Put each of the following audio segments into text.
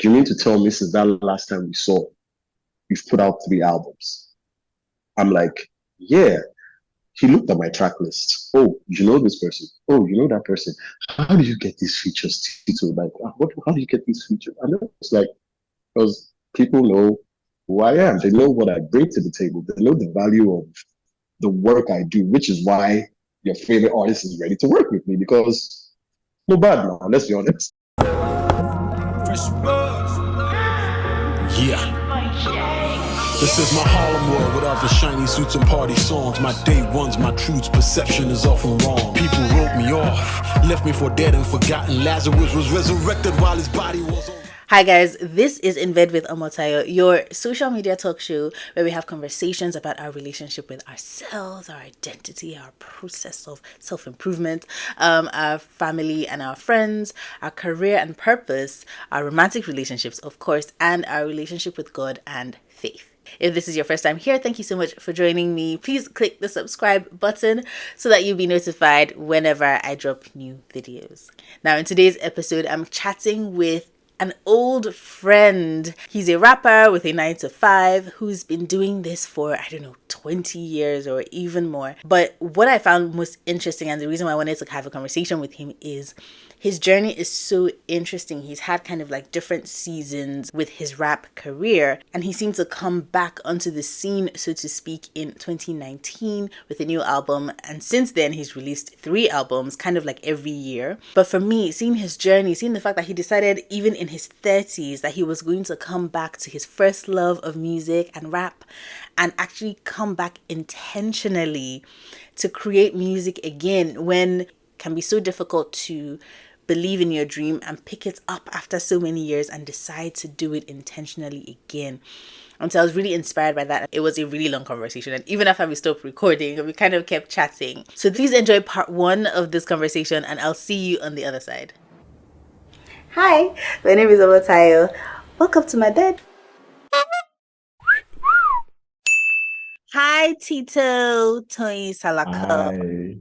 You mean to tell me since that last time we saw, we've put out 3 albums? I'm like, yeah. He looked at my track list. Oh, you know this person. Oh, you know that person. How do you get these features, Tito? Like, how do you get these features? And it's like, because people know who I am. They know what I bring to the table. They know the value of the work I do, which is why your favorite artist is ready to work with me because no bad now, let's be honest. Yeah. This is my Harlem world without the shiny suits and party songs. My day ones, my truths, perception is often wrong. People wrote me off, left me for dead and forgotten. Lazarus was resurrected while his body was on. Hi guys, this is In Bed with Omotayo, your social media talk show where we have conversations about our relationship with ourselves, our identity, our process of self-improvement, our family and our friends, our career and purpose, our romantic relationships, of course, and our relationship with God and faith. If this is your first time here, thank you so much for joining me. Please click the subscribe button so that you'll be notified whenever I drop new videos. Now, in today's episode, I'm chatting with an old friend. He's a rapper with a 9-to-5 who's been doing this for, 20 years or even more. But what I found most interesting and the reason why I wanted to have a conversation with him is his journey is so interesting. He's had kind of like different seasons with his rap career, and he seemed to come back onto the scene, so to speak, in 2019 with a new album. And since then, he's released 3 albums, kind of like every year. But for me, seeing his journey, seeing the fact that he decided even in his 30s that he was going to come back to his first love of music and rap and actually come back intentionally to create music again when it can be so difficult to believe in your dream and pick it up after so many years and decide to do it intentionally again. And so I was really inspired by that. It was a really long conversation, and even after we stopped recording, we kind of kept chatting. So please enjoy part 1 of this conversation, and I'll see you on the other side. Hi, my name is Omotayo. Welcome to my bed. Hi, Teeto Ceemos. Hi.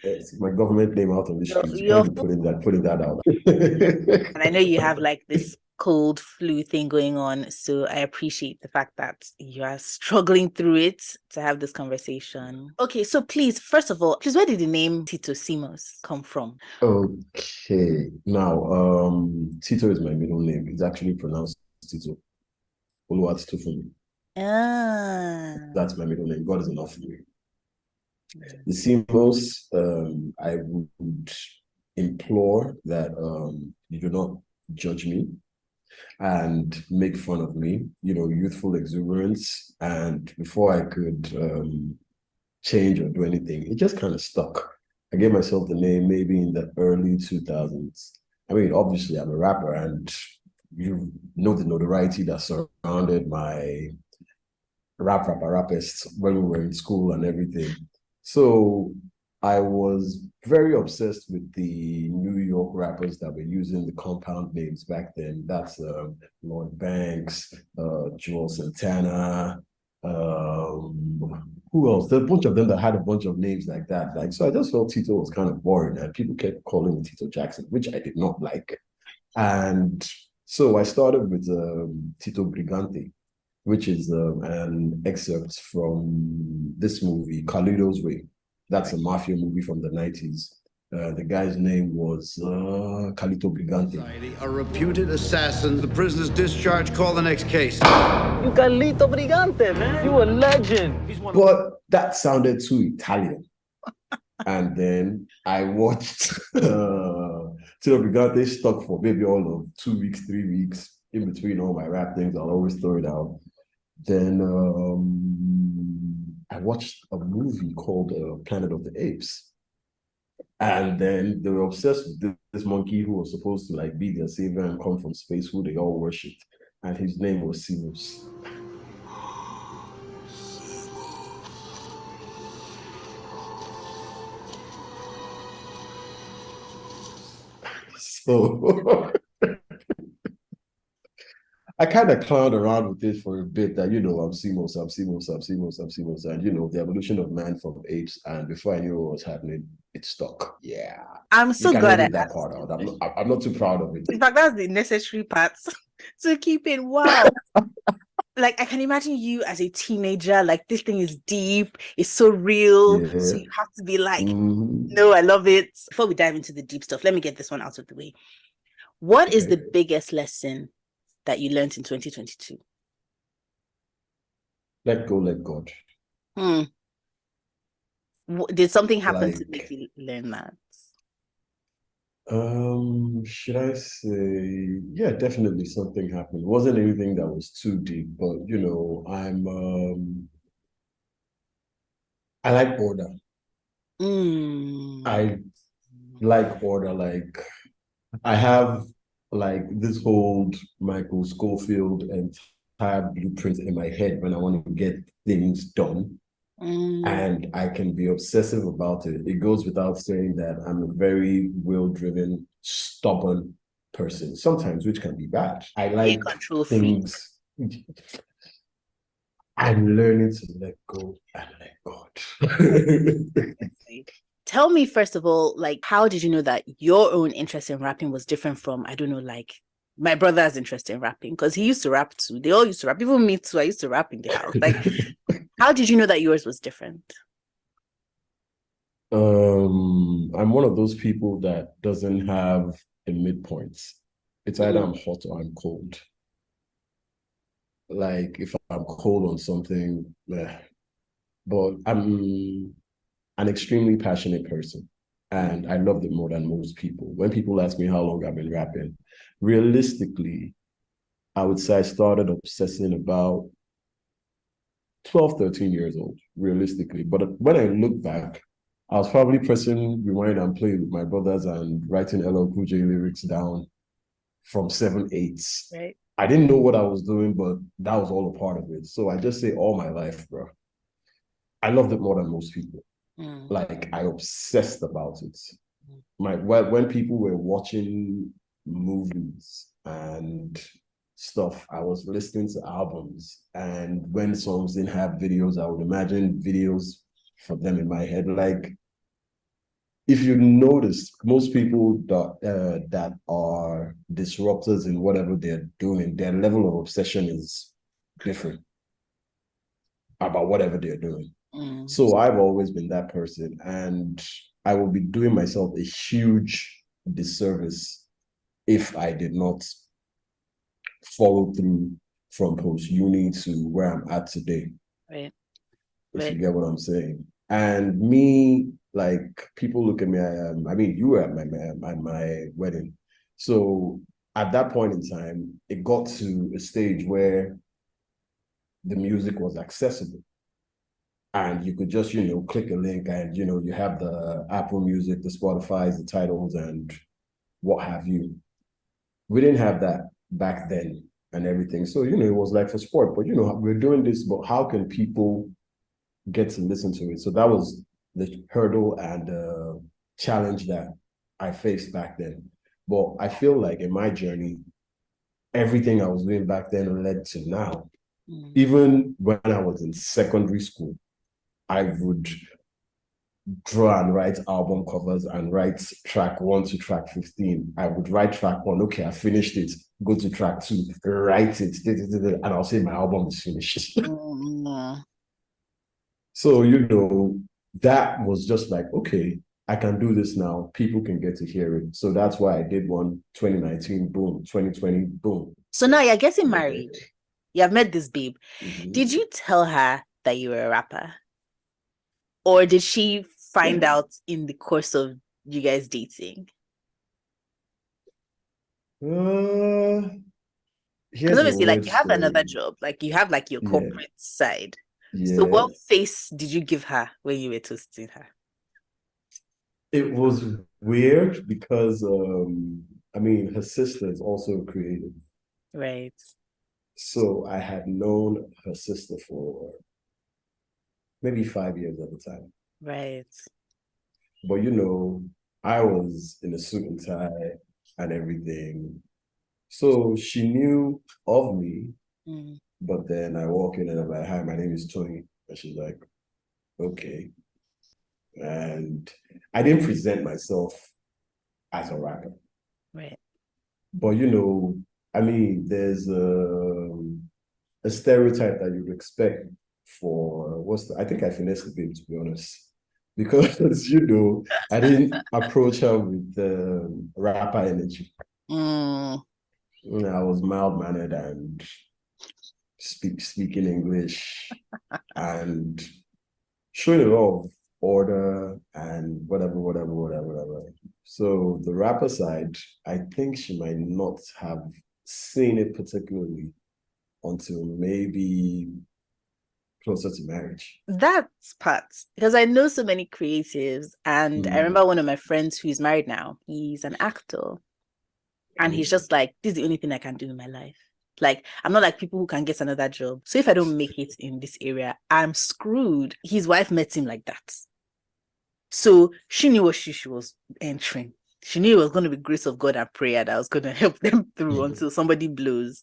It's my government name out on the street. You're putting that out. And I know you have like this cold flu thing going on, so I appreciate the fact that you are struggling through it to have this conversation. Okay, so please, first of all, where did the name Teeto Ceemos come from? Okay, now Tito is my middle name. It's actually pronounced Tito. Oluwatito. That's my middle name. God is enough for me. The Ceemos, I would implore that you do not judge me and make fun of me, youthful exuberance. And before I could change or do anything, it just kind of stuck. I gave myself the name maybe in the early 2000s. I mean, obviously I'm a rapper, and you know the notoriety that surrounded my rappers when we were in school and everything. So I was very obsessed with the New York rappers that were using the compound names back then. That's Lloyd Banks, Joel Santana, who else? There's a bunch of them that had a bunch of names like that. So I just felt Tito was kind of boring, and people kept calling me Tito Jackson, which I did not like. And so I started with Tito Brigante, which is an excerpt from this movie, Carlito's Way. That's a mafia movie from the 90s. The guy's name was Carlito Brigante. A reputed assassin. The prisoner's discharged. Call the next case. You Carlito Brigante, man. You a legend. But that sounded too Italian. And then I watched Tito Brigante stuck for maybe all of 2 weeks, 3 weeks. In between all my rap things, I'll always throw it out. Then I watched a movie called Planet of the Apes. And then they were obsessed with this monkey who was supposed to like be their savior and come from space, who they all worshipped. And his name was Ceemos. So I kind of clowned around with it for a bit that, I'm Ceemos. And, the evolution of man from apes. And before I knew what was happening, it stuck. Yeah. I'm so glad at that part out. I'm not too proud of it. In fact, that's the necessary part. to keep it wow. Like, I can imagine you as a teenager, like, this thing is deep, it's so real. Yeah. So you have to be like, Mhm. no, I love it. Before we dive into the deep stuff, let me get this one out of the way. What is the Okay. biggest lesson that you learned in 2022? Let go, let God. Did something happen to make Like, you learn that? should I say, yeah, definitely something happened. It wasn't anything that was too deep, but you know, I like order. Mm. I like order. Like I have like this whole Michael Schofield entire blueprint in my head when I want to get things done. Mm. And I can be obsessive about it. It goes without saying that I'm a very will-driven, stubborn person, sometimes which can be bad. I A like control freak. things. I'm learning to let go and let God. Tell me, first of all, like, how did you know that your own interest in rapping was different from, I don't know, like my brother's interest in rapping? Because he used to rap too. They all used to rap. Even me too. I used to rap in the house. Like, how did you know that yours was different? I'm one of those people that doesn't have a midpoint. It's either I'm hot or I'm cold. Like if I'm cold on something, but I'm an extremely passionate person and I loved it more than most people. When people ask me how long I've been rapping, realistically, I would say I started obsessing about 12, 13 years old, realistically. But when I look back, I was probably pressing rewind and play with my brothers and writing LL Cool J lyrics down from 7, 8. Right. I didn't know what I was doing, but that was all a part of it. So I just say all my life, bro. I loved it more than most people. Mm. Like I obsessed about it. When people were watching movies and stuff, I was listening to albums, and when songs didn't have videos, I would imagine videos for them in my head. Like if you notice, most people that are disruptors in whatever they're doing, their level of obsession is different about whatever they're doing. Mm. So I've always been that person, and I will be doing myself a huge disservice if I did not follow through from post uni to where I'm at today. Right. If Right. you get what I'm saying. And me, like people look at me. I mean, you were at my wedding, so at that point in time, it got to a stage where the music was accessible and you could just click a link and you have the Apple Music, the Spotify's, the titles, and what have you. We didn't have that back then and everything, so it was like for sport, but we're doing this, but how can people get to listen to it? So that was the hurdle and challenge that I faced back then. But I feel like in my journey, everything I was doing back then led to now. Even when I was in secondary school, I would draw and write album covers and write track 1 to track 15. I would write track 1, okay, I finished it, go to track 2, write it, and I'll say my album is finished. So, that was just like, okay, I can do this now. People can get to hear it. So that's why I did one 2019, boom, 2020, boom. So now you're getting married. You have met this babe. Mm-hmm. Did you tell her that you were a rapper? Or did she find out in the course of you guys dating? Because obviously, like, you have another job, like you have like your corporate side. So what face did you give her when you were toasting her? It was weird because her sister is also creative. Right. So I had known her sister for maybe 5 years at the time. Right. But I was in a suit and tie and everything. So she knew of me, but then I walk in and I'm like, hi, my name is Tony. And she's like, okay. And I didn't present myself as a rapper. Right. But I mean, there's a stereotype that you'd expect for I think I finessed a bit, to be honest, because I didn't approach her with the rapper energy. Mm. I was mild mannered and speaking English and showing a lot of order and whatever. So the rapper side, I think she might not have seen it particularly until maybe closer to marriage. That's part because I know so many creatives, and I remember one of my friends who's married now. He's an actor, and he's just like, "This is the only thing I can do in my life." Like, I'm not like people who can get another job. So if I don't make it in this area, I'm screwed. His wife met him like that. So she knew what she was entering. She knew it was going to be grace of God and prayer that was going to help them through until somebody blows.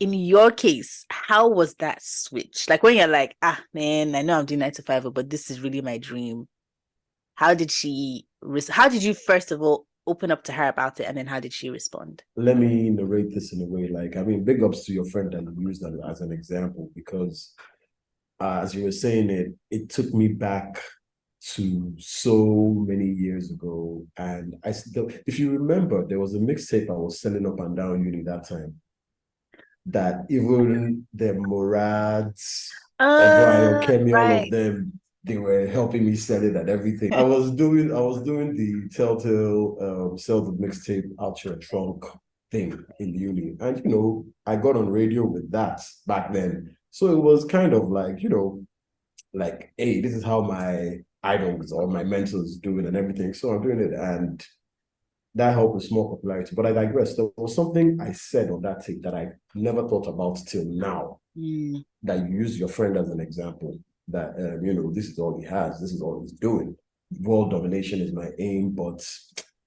In your case, how was that switch? Like when you're like, man, I know I'm doing 9 to 5, but this is really my dream. How did you first of all open up to her about it, and then how did she respond? Let me narrate this in a way, big ups to your friend that you used that as an example, because as you were saying it took me back to so many years ago. And if you remember, there was a mixtape I was selling up and down uni that time, that even the Murads, Kemi, all of them, they were helping me sell it and everything. I was doing the Telltale sell the mixtape out your trunk thing in uni. And I got on radio with that back then. So it was kind of like, hey, this is how my idols or my mentors do it and everything. So I'm doing it, and that helped with small popularity. But I digress. There was something I said on that tape that I never thought about till now. That you use your friend as an example. That this is all he has. This is all he's doing. World domination is my aim, but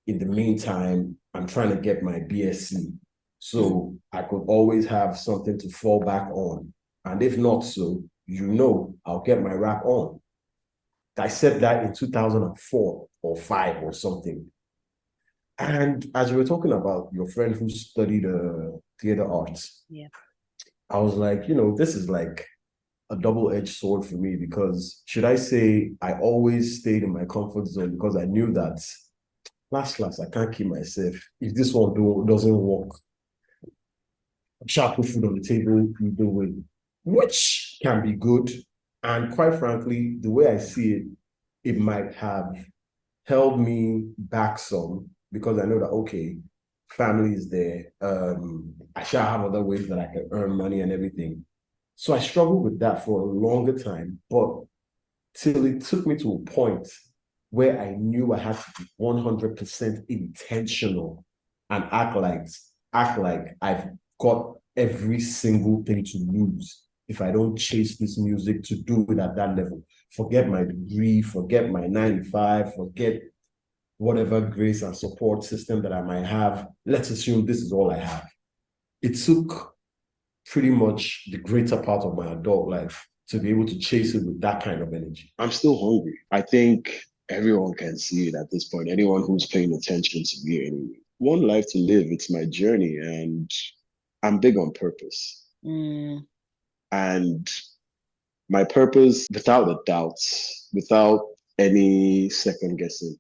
in the meantime, I'm trying to get my BSc, so I could always have something to fall back on. And if not so, I'll get my rap on. I said that in 2004 or 5 or something. And as you were talking about your friend who studied theater arts, I was like, this is like a double-edged sword for me, because should I say I always stayed in my comfort zone because I knew that last, I can't keep myself. If this one doesn't work, sharp put food on the table, you do it, which can be good. And quite frankly, the way I see it, it might have held me back some, because I know that, okay, family is there. I shall have other ways that I can earn money and everything. So I struggled with that for a longer time, but till it took me to a point where I knew I had to be 100% intentional and act like I've got every single thing to lose if I don't chase this music to do it at that level. Forget my degree, forget my 9 to 5, forget whatever grace and support system that I might have. Let's assume this is all I have. It took pretty much the greater part of my adult life to be able to chase it with that kind of energy. I'm still hungry. I think everyone can see it at this point. Anyone who's paying attention to me anyway. One life to live, it's my journey, and I'm big on purpose. And my purpose, without a doubt, without any second guessing,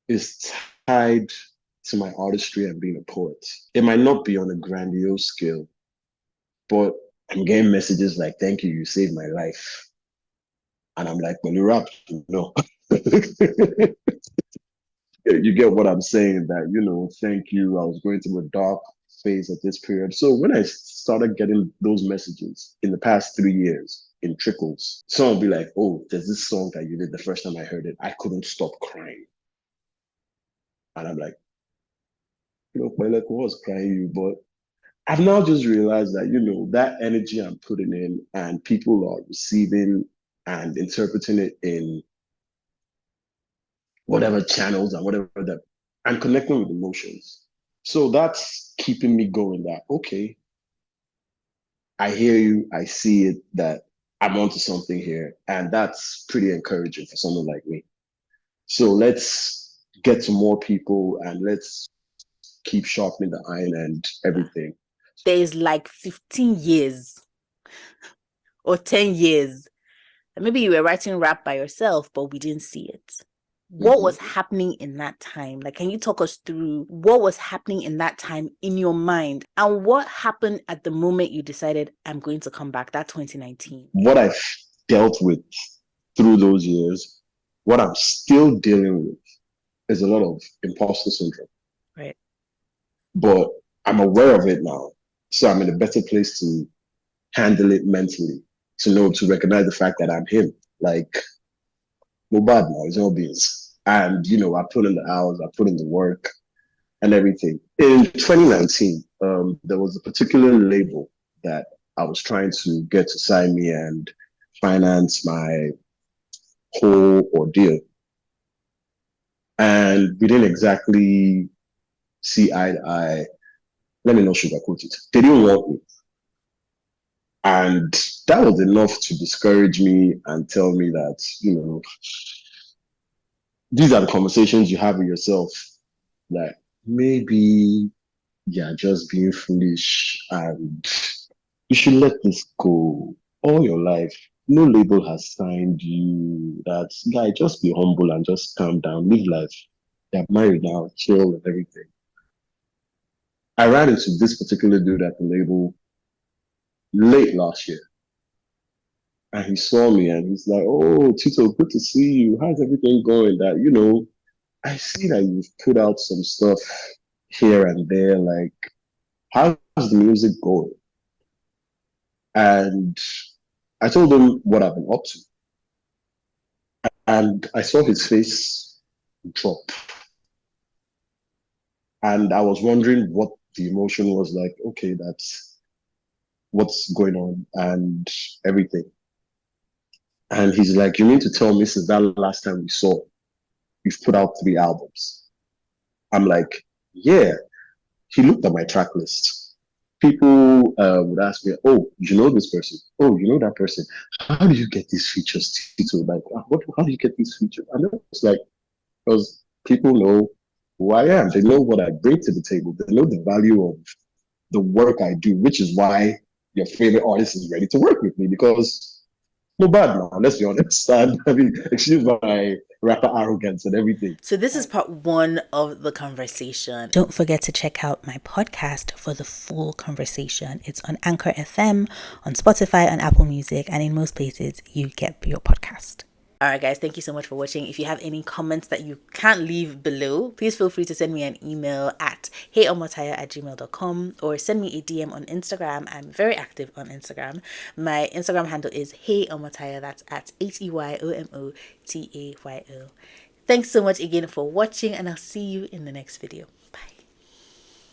is tied to my artistry and being a poet. It might not be on a grandiose scale, but I'm getting messages like, thank you, you saved my life. And I'm like, when you rap, you get what I'm saying, that, thank you. I was going through a dark phase at this period. So when I started getting those messages in the past 3 years in trickles, someone will be like, oh, there's this song that you did the first time I heard it. I couldn't stop crying. And I'm like, my leg was crying you, but I've now just realized that, that energy I'm putting in and people are receiving and interpreting it in whatever channels and whatever that, and connecting with emotions. So that's keeping me going, that, okay, I hear you, I see it, that I'm onto something here. And that's pretty encouraging for someone like me. So let's get to more people and let's keep sharpening the iron and everything. There's like 15 years or 10 years. And maybe you were writing rap by yourself, but we didn't see it. What was happening in that time? Like, can you talk us through what was happening in that time in your mind? And what happened at the moment you decided, I'm going to come back, that 2019? What I've dealt with through those years, what I'm still dealing with is a lot of imposter syndrome. Right. But I'm aware of it now. So I'm in a better place to handle it mentally, to recognize the fact that I'm him. Like, no bad now, it's all beans. And, I put in the hours, I put in the work and everything. In 2019, there was a particular label that I was trying to get to sign me and finance my whole ordeal. And we didn't exactly see eye to eye. Let me not sugarcoat it. They didn't want me. And that was enough to discourage me and tell me that, these are the conversations you have with yourself. Like, maybe you're just being foolish and you should let this go all your life. No label has signed you. That guy, just be humble and just calm down, live life. You're married now, chill and everything. I ran into this particular dude at the label late last year. And he saw me and he's like, "Oh, Teeto, good to see you. How's everything going? That, I see that you've put out some stuff here and there. Like, how's the music going?" And I told him what I've been up to. And I saw his face drop. And I was wondering what the emotion was like. Okay, that's what's going on and everything. And he's like, "You mean to tell me since that last time we saw, you've put out 3 albums?" I'm like, "Yeah." He looked at my track list. People would ask me, "Oh, you know this person? Oh, you know that person? How do you get these features, Tito? Like, how do you get these features?" And it's like, because people know who I am. They know what I bring to the table. They know the value of the work I do, which is why your favorite artist is ready to work with me, because no bad now, let's be honest. And I mean, excuse my rapper arrogance and everything. So this is part 1 of the conversation. Don't forget to check out my podcast for the full conversation. It's on AnchorFM, on Spotify, on Apple Music, and in most places you get your podcast. Alright guys, thank you so much for watching. If you have any comments that you can't leave below, please feel free to send me an email at heyomotayo@gmail.com or send me a DM on Instagram. I'm very active on Instagram. My Instagram handle is heyomotayo. That's at HEYOMOTAYO. Thanks so much again for watching, and I'll see you in the next video. Bye.